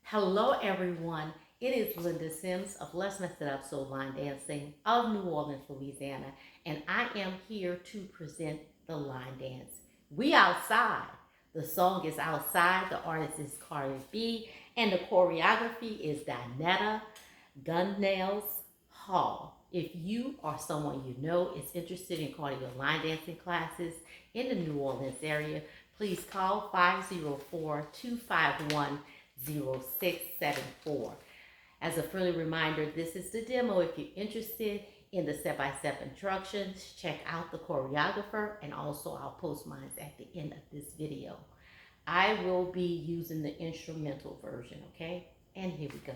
Hello everyone, it is Linda Sims of Let's Mess It Up Soul Line Dancing of New Orleans, Louisiana, and I am here to present the line dance. We outside. The song is Outside, the artist is CARDI B, and the choreography is DONETTA, GUNNELLS, Hall. If you or someone you know is interested in cardio line dancing classes in the New Orleans area, please call 504-251-0674. As a friendly reminder, this is the demo. If you're interested in the step-by-step instructions, check out the choreographer, and also I'll post mine at the end of this video. I will be using the instrumental version, okay? And here we go.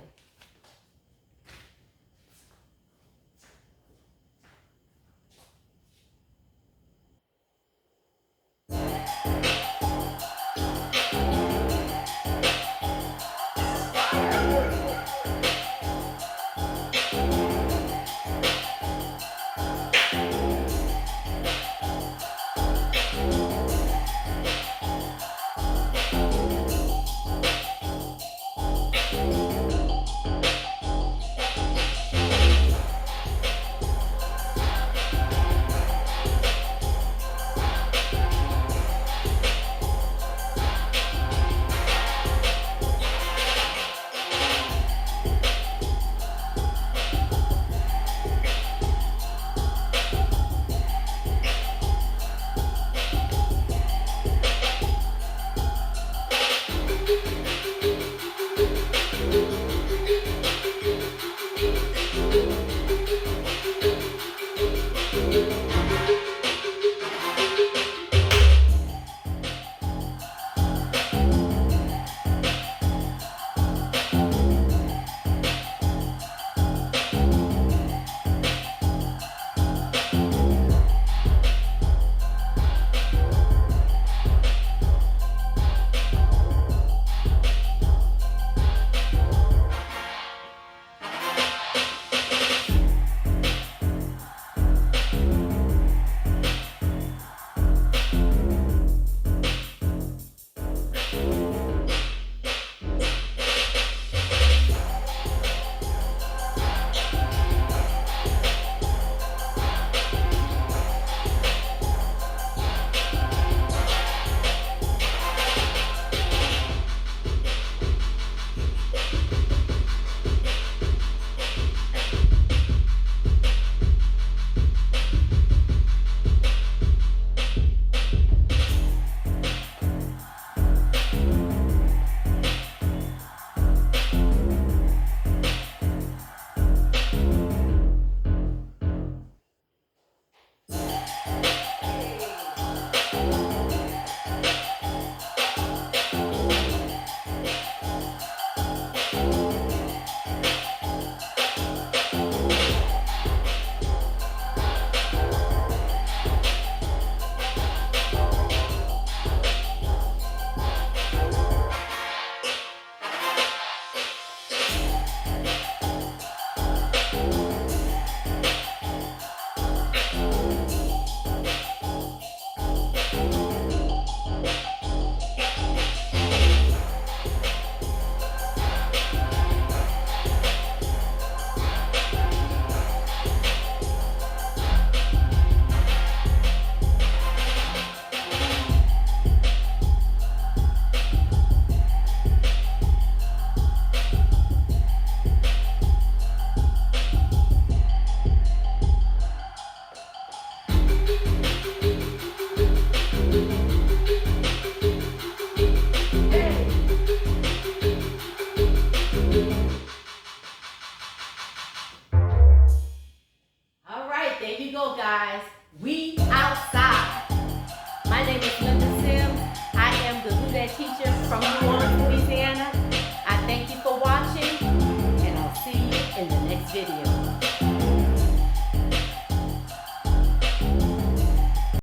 There you go, guys. We outside. My name is Linda Sims. I am the DONETTA teacher from New Orleans, Louisiana. I thank you for watching, and I'll see you in the next video.